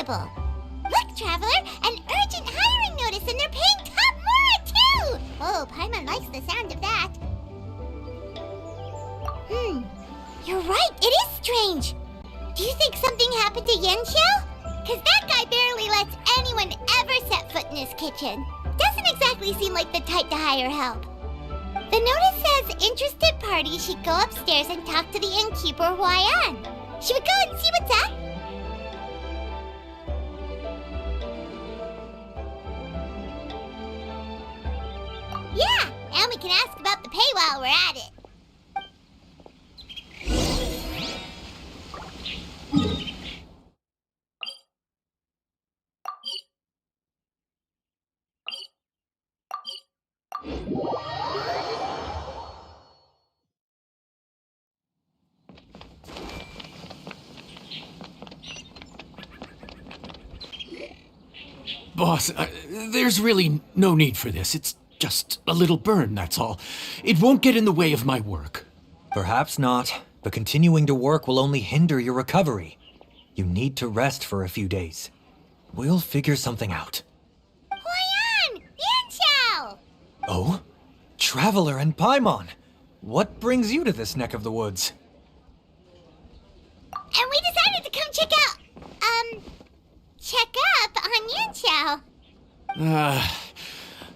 Look, Traveler, an urgent hiring notice, and they're paying top Mora, too! Oh, Paimon likes the sound of that. You're right, it is strange. Do you think something happened to Yanxiao? Cause that guy barely lets anyone ever set foot in his kitchen. Doesn't exactly seem like the type to hire help. The notice says interested parties should go upstairs and talk to the innkeeper Huayan. Should we go and see what's up? Yeah, and we can ask about the pay while we're at it. Boss, there's really no need for this. It's just a little burn, that's all. It won't get in the way of my work. Perhaps not, but continuing to work will only hinder your recovery. You need to rest for a few days. We'll figure something out. Huayan! Yanxiao! Oh? Traveler and Paimon! What brings you to this neck of the woods? And we decided to come check up on Yanxiao.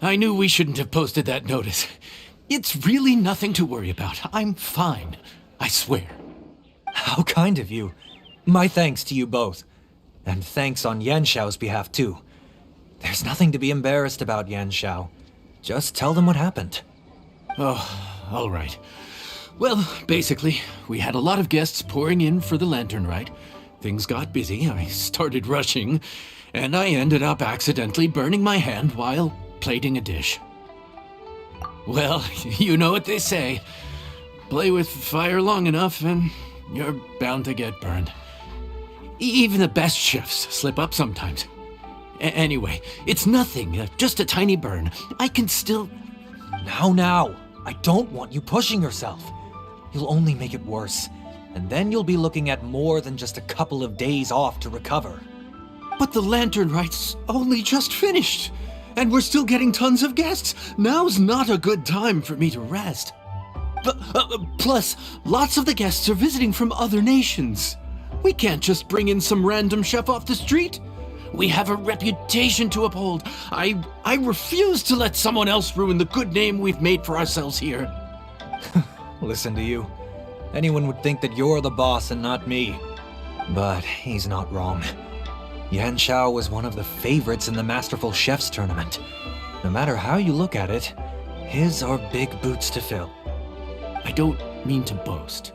I knew we shouldn't have posted that notice. It's really nothing to worry about. I'm fine, I swear. How kind of you. My thanks to you both. And thanks on Yanxiao's behalf, too. There's nothing to be embarrassed about, Yanxiao. Just tell them what happened. Oh, all right. Well, basically, we had a lot of guests pouring in for the lantern rite. Things got busy, I started rushing, and I ended up accidentally burning my hand while plating a dish. Well, you know what they say. Play with fire long enough and you're bound to get burned. Even the best chefs slip up sometimes. Anyway, it's nothing, just a tiny burn. I can still... Now, I don't want you pushing yourself. You'll only make it worse, and then you'll be looking at more than just a couple of days off to recover. But the lantern rite's only just finished, and we're still getting tons of guests. Now's not a good time for me to rest. Plus, lots of the guests are visiting from other nations. We can't just bring in some random chef off the street. We have a reputation to uphold. I refuse to let someone else ruin the good name we've made for ourselves here. Listen to you. Anyone would think that you're the boss and not me. But he's not wrong. Yanxiao was one of the favorites in the Masterful Chefs tournament. No matter how you look at it, his are big boots to fill. I don't mean to boast,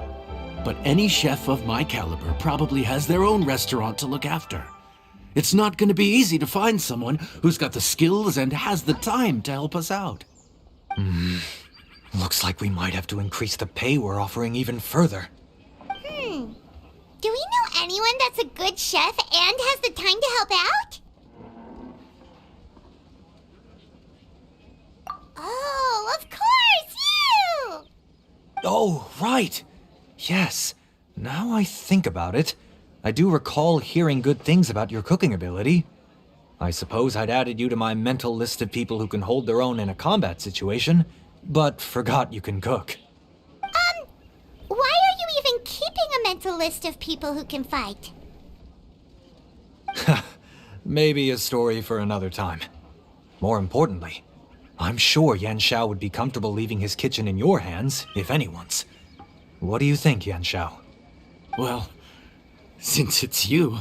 but any chef of my caliber probably has their own restaurant to look after. It's not going to be easy to find someone who's got the skills and has the time to help us out. Looks like we might have to increase the pay we're offering even further. Do we know anyone that's a good chef and has the time to help out? Oh, of course, you! Oh, right. Yes. Now I think about it, I do recall hearing good things about your cooking ability. I suppose I'd added you to my mental list of people who can hold their own in a combat situation, but forgot you can cook. mental list of people who can fight. Maybe a story for another time. More importantly, I'm sure Yan Xiao would be comfortable leaving his kitchen in your hands, if anyone's. What do you think, Yan Xiao? Well, since it's you,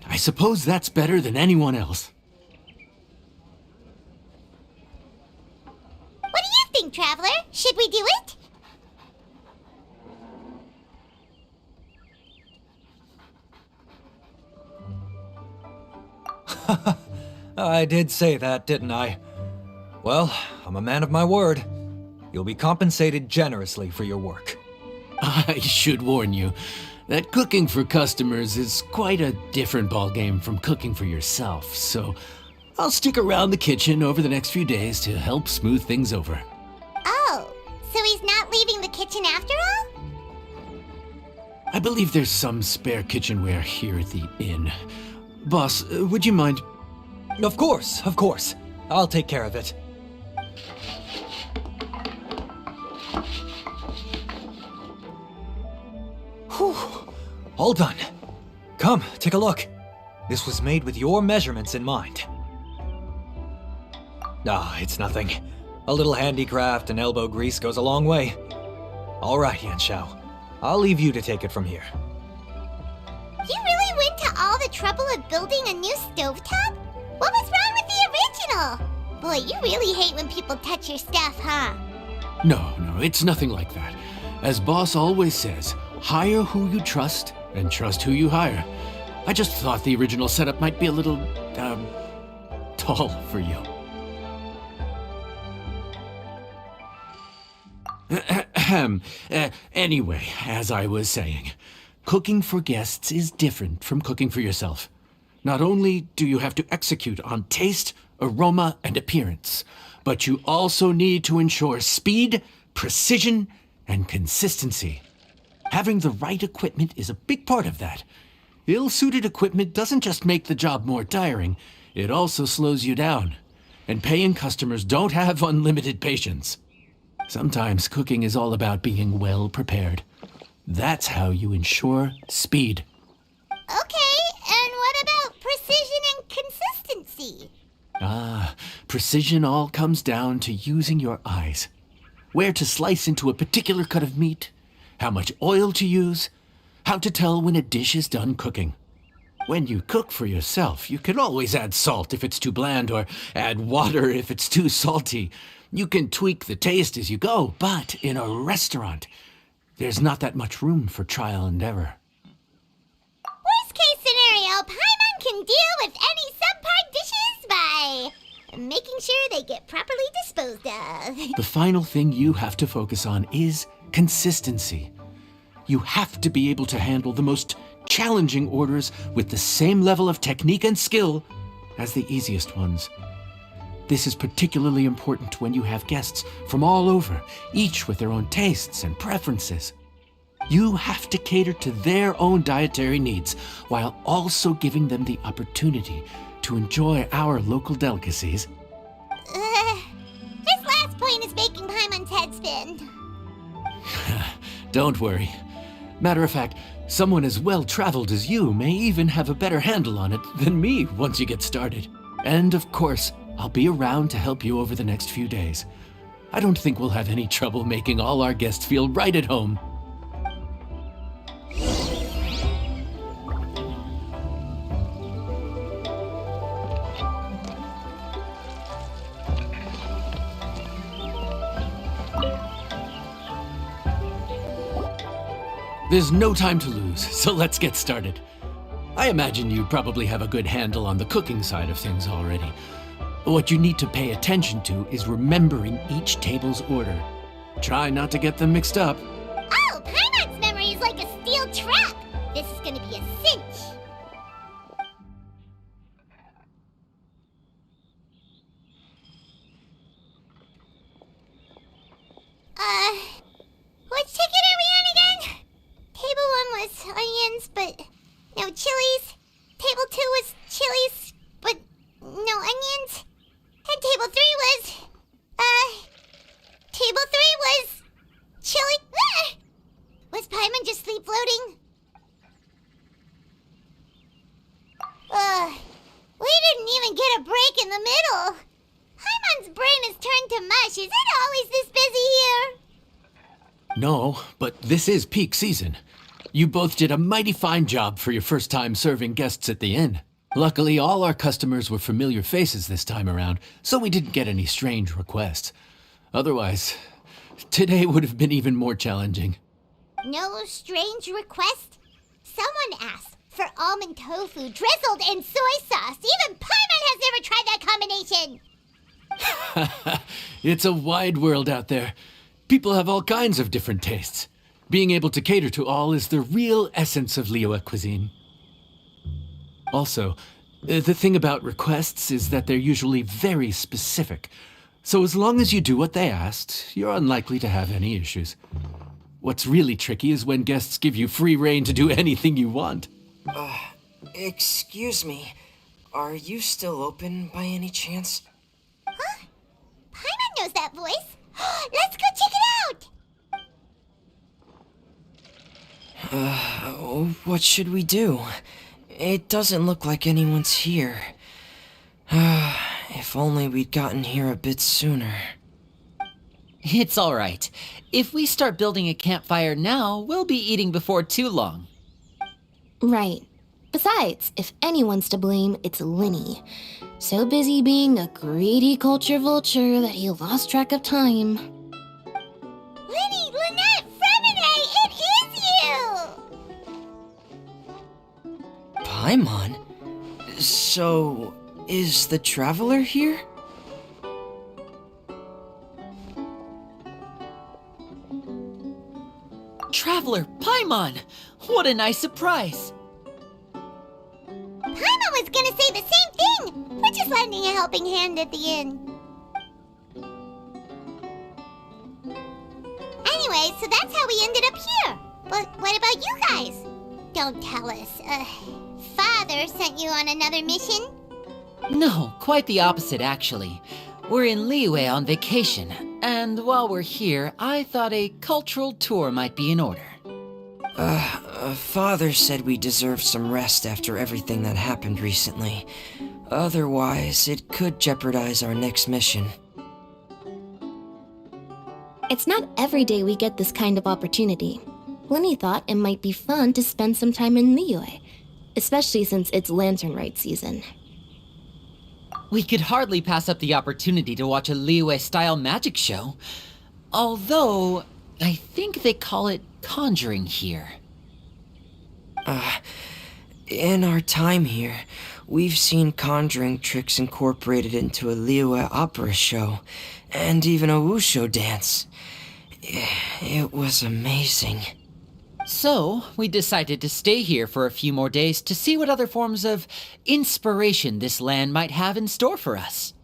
I suppose that's better than anyone else. What do you think, Traveler? Should we do it? I did say that, didn't I? Well, I'm a man of my word. You'll be compensated generously for your work. I should warn you that cooking for customers is quite a different ballgame from cooking for yourself, so I'll stick around the kitchen over the next few days to help smooth things over. Oh, so he's not leaving the kitchen after all? I believe there's some spare kitchenware here at the inn. Boss, would you mind? Of course, of course. I'll take care of it. Whew. All done. Come, take a look. This was made with your measurements in mind. Ah, it's nothing. A little handicraft and elbow grease goes a long way. All right, Yan Xiao. I'll leave you to take it from here. You really went to all the trouble of building a new stovetop? What was wrong with the original? Boy, you really hate when people touch your stuff, huh? No, it's nothing like that. As Boss always says, hire who you trust and trust who you hire. I just thought the original setup might be a little, tall for you. Anyway, as I was saying, cooking for guests is different from cooking for yourself. Not only do you have to execute on taste, aroma, and appearance, but you also need to ensure speed, precision, and consistency. Having the right equipment is a big part of that. Ill-suited equipment doesn't just make the job more tiring, it also slows you down. And paying customers don't have unlimited patience. Sometimes cooking is all about being well prepared. That's how you ensure speed. Okay, and what about precision and consistency? Precision all comes down to using your eyes. Where to slice into a particular cut of meat, how much oil to use, how to tell when a dish is done cooking. When you cook for yourself, you can always add salt if it's too bland or add water if it's too salty. You can tweak the taste as you go, but in a restaurant, there's not that much room for trial and error. Worst case scenario, Paimon can deal with any subpar dishes by making sure they get properly disposed of. The final thing you have to focus on is consistency. You have to be able to handle the most challenging orders with the same level of technique and skill as the easiest ones. This is particularly important when you have guests from all over, each with their own tastes and preferences. You have to cater to their own dietary needs while also giving them the opportunity to enjoy our local delicacies. This last point is making Paimon's head spin. Don't worry. Matter of fact, someone as well-traveled as you may even have a better handle on it than me once you get started. And of course, I'll be around to help you over the next few days. I don't think we'll have any trouble making all our guests feel right at home. There's no time to lose, so let's get started. I imagine you probably have a good handle on the cooking side of things already. What you need to pay attention to is remembering each table's order. Try not to get them mixed up. Oh, Paimon's memory is like a steel trap. This is gonna be a cinch. Which ticket are we on again? Table 1 was onions, but no chilies. Table 2 was chilies, but no onions. And table 3 was, table 3 was chili. Was Is Paimon just sleep floating? We didn't even get a break in the middle. Paimon's brain is turned to mush. Is it always this busy here? No, but this is peak season. You both did a mighty fine job for your first time serving guests at the inn. Luckily, all our customers were familiar faces this time around, so we didn't get any strange requests. Otherwise, today would have been even more challenging. No strange request? Someone asked for almond tofu drizzled in soy sauce. Even Paimon has never tried that combination. It's a wide world out there. People have all kinds of different tastes. Being able to cater to all is the real essence of Liyue cuisine. Also, the thing about requests is that they're usually very specific. So as long as you do what they asked, you're unlikely to have any issues. What's really tricky is when guests give you free rein to do anything you want. Excuse me. Are you still open by any chance? Huh? Paimon knows that voice. Let's go check it out! What should we do? It doesn't look like anyone's here. If only we'd gotten here a bit sooner. It's all right. If we start building a campfire now, we'll be eating before too long. Right. Besides, if anyone's to blame, it's Linny. So busy being a greedy culture vulture that he lost track of time. Linny, Lynette, Fremine, it is you! Paimon? So, is the Traveler here? Traveler, Paimon! What a nice surprise! Paimon was gonna say the same thing! We're just lending a helping hand at the inn. Anyway, so that's how we ended up here. But what about you guys? Don't tell us. Father sent you on another mission? No, quite the opposite, actually. We're in Liyue on vacation, and while we're here, I thought a cultural tour might be in order. Father said we deserve some rest after everything that happened recently. Otherwise, it could jeopardize our next mission. It's not every day we get this kind of opportunity. Linny thought it might be fun to spend some time in Liyue, especially since it's Lantern Rite season. We could hardly pass up the opportunity to watch a Liyue-style magic show. Although, I think they call it conjuring here. In our time here, we've seen conjuring tricks incorporated into a Liyue opera show, and even a wushu dance. It was amazing. So, we decided to stay here for a few more days to see what other forms of inspiration this land might have in store for us.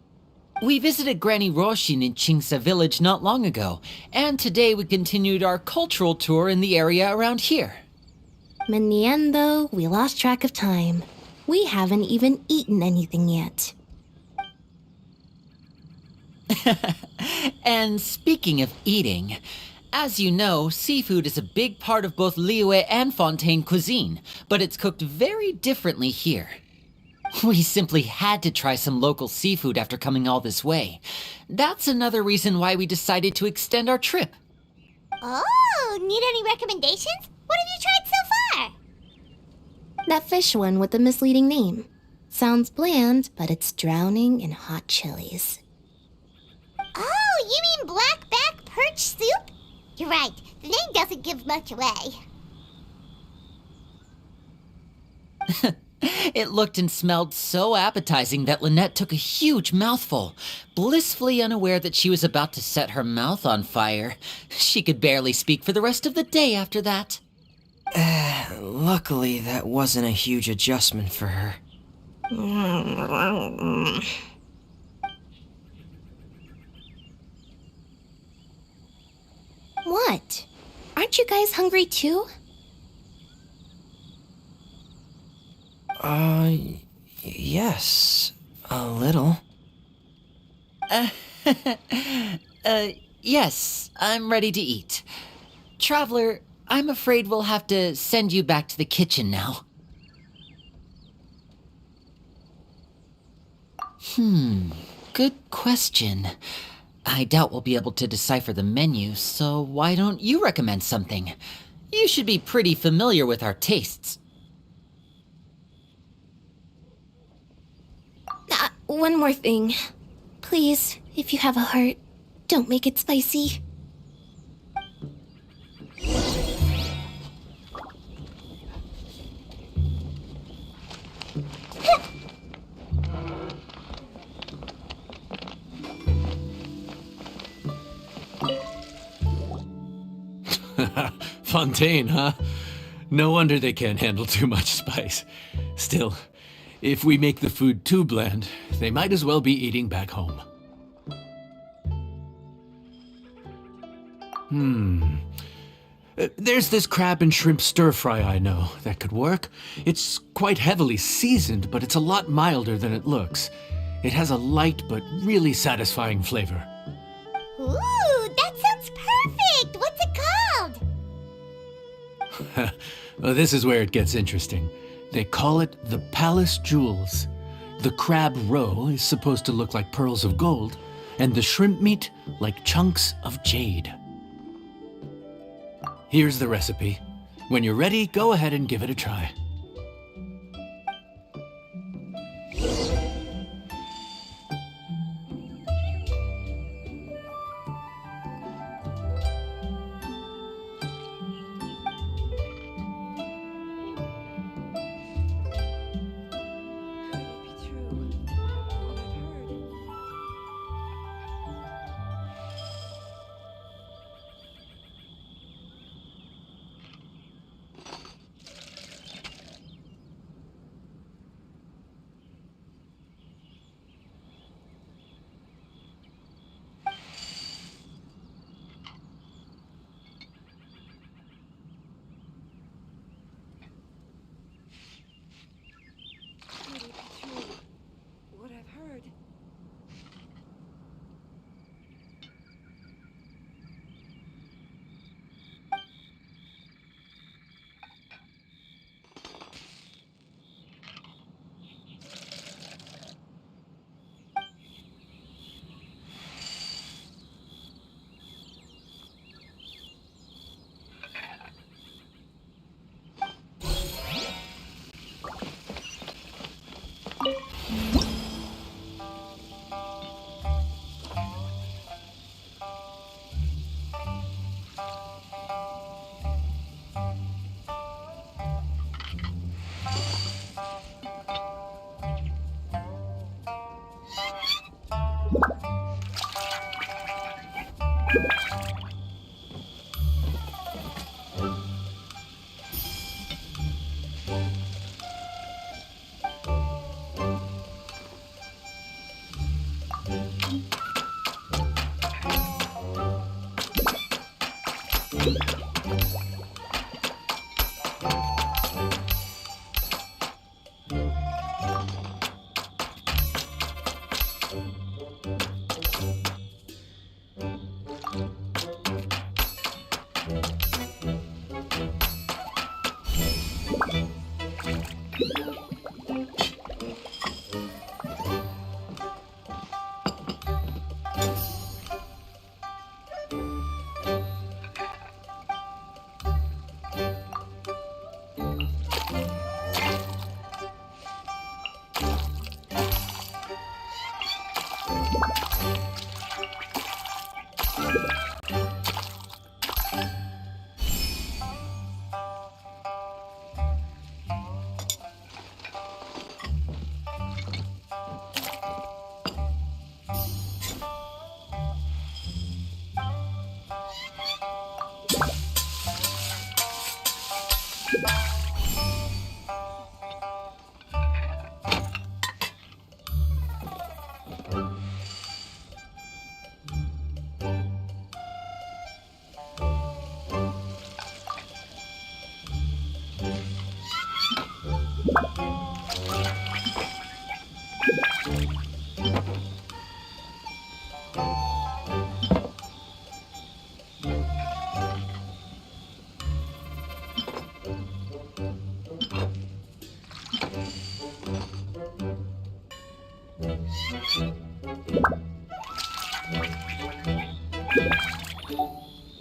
We visited Granny Roshin in Chingsa village not long ago, and today we continued our cultural tour in the area around here. In the end, though, we lost track of time. We haven't even eaten anything yet. And speaking of eating, as you know, seafood is a big part of both Liyue and Fontaine cuisine, but it's cooked very differently here. We simply had to try some local seafood after coming all this way. That's another reason why we decided to extend our trip. Oh, need any recommendations? What have you tried so far? That fish one with the misleading name. Sounds bland, but it's drowning in hot chilies. Oh, you mean blackback perch soup? You're right, the name doesn't give much away. It looked and smelled so appetizing that Lynette took a huge mouthful, blissfully unaware that she was about to set her mouth on fire. She could barely speak for the rest of the day after that. Luckily, that wasn't a huge adjustment for her. What? Aren't you guys hungry too? Yes. A little. Yes, I'm ready to eat. Traveler, I'm afraid we'll have to send you back to the kitchen now. Good question. I doubt we'll be able to decipher the menu, so why don't you recommend something? You should be pretty familiar with our tastes. One more thing. Please, if you have a heart, don't make it spicy. Fontaine, huh? No wonder they can't handle too much spice. Still, if we make the food too bland, they might as well be eating back home. There's this crab and shrimp stir-fry I know that could work. It's quite heavily seasoned, but it's a lot milder than it looks. It has a light but really satisfying flavor. Ooh, that sounds perfect! What's it called? Well, this is where it gets interesting. They call it the Palace Jewels. The crab roe is supposed to look like pearls of gold, and the shrimp meat like chunks of jade. Here's the recipe. When you're ready, go ahead and give it a try.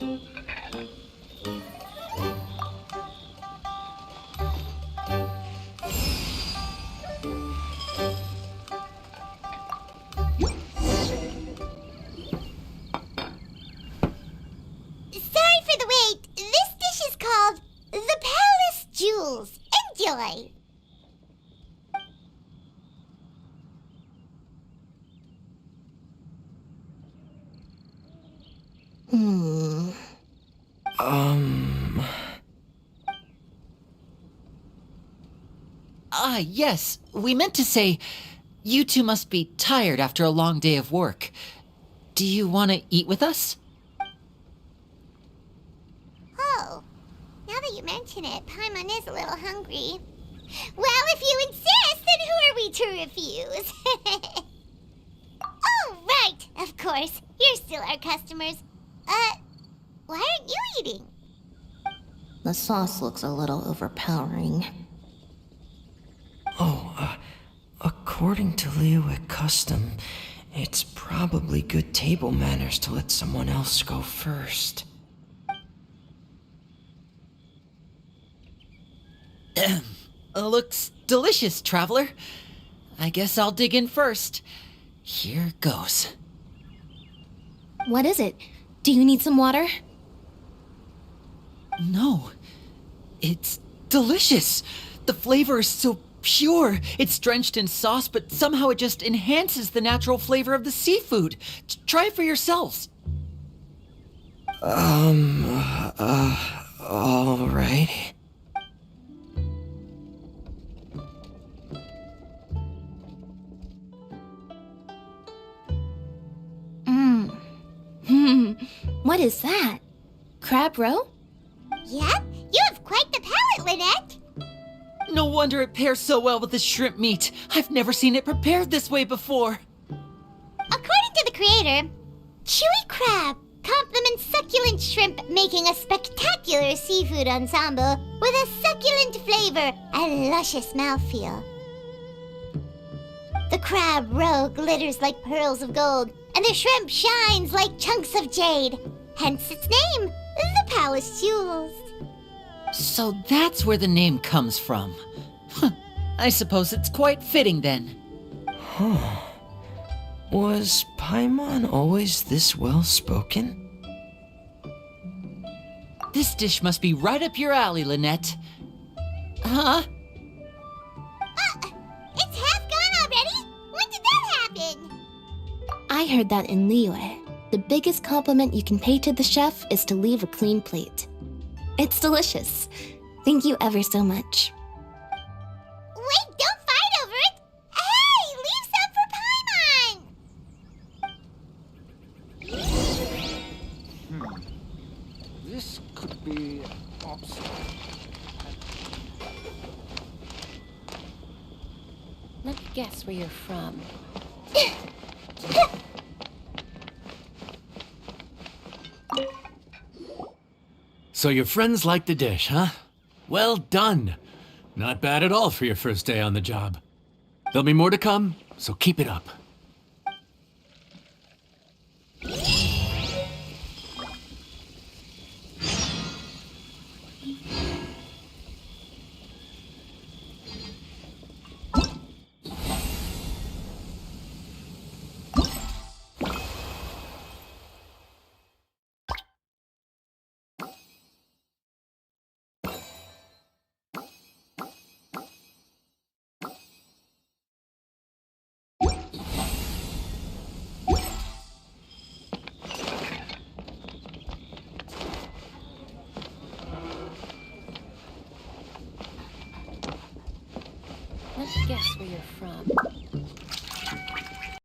Sorry for the wait. This dish is called the Palace Jewels. Enjoy. Yes. We meant to say, you two must be tired after a long day of work. Do you want to eat with us? Oh, now that you mention it, Paimon is a little hungry. Well, if you insist, then who are we to refuse? Oh, right, of course. You're still our customers. Why aren't you eating? The sauce looks a little overpowering. According to Liyue custom, it's probably good table manners to let someone else go first. Looks delicious, traveler. I guess I'll dig in first. Here goes. What is it? Do you need some water? No. It's delicious. The flavor is so pure. It's drenched in sauce, but somehow it just enhances the natural flavor of the seafood. Try it for yourselves. Alright. What is that? Crab roe? Yep, you have quite the palate, Lynette. No wonder it pairs so well with the shrimp meat. I've never seen it prepared this way before. According to the creator, chewy crab complements succulent shrimp, making a spectacular seafood ensemble with a succulent flavor and luscious mouthfeel. The crab roe glitters like pearls of gold, and the shrimp shines like chunks of jade. Hence its name, the Palace Jewels. So that's where the name comes from. I suppose it's quite fitting then. Was Paimon always this well-spoken? This dish must be right up your alley, Lynette. Huh? It's half gone already? When did that happen? I heard that in Liyue. The biggest compliment you can pay to the chef is to leave a clean plate. It's delicious. Thank you ever so much. Wait, don't fight over it! Hey, leave some for Paimon! This could be an obstacle. Let me guess where you're from. So your friends like the dish, huh? Well done. Not bad at all for your first day on the job. There'll be more to come, so keep it up. Let me guess where you're from.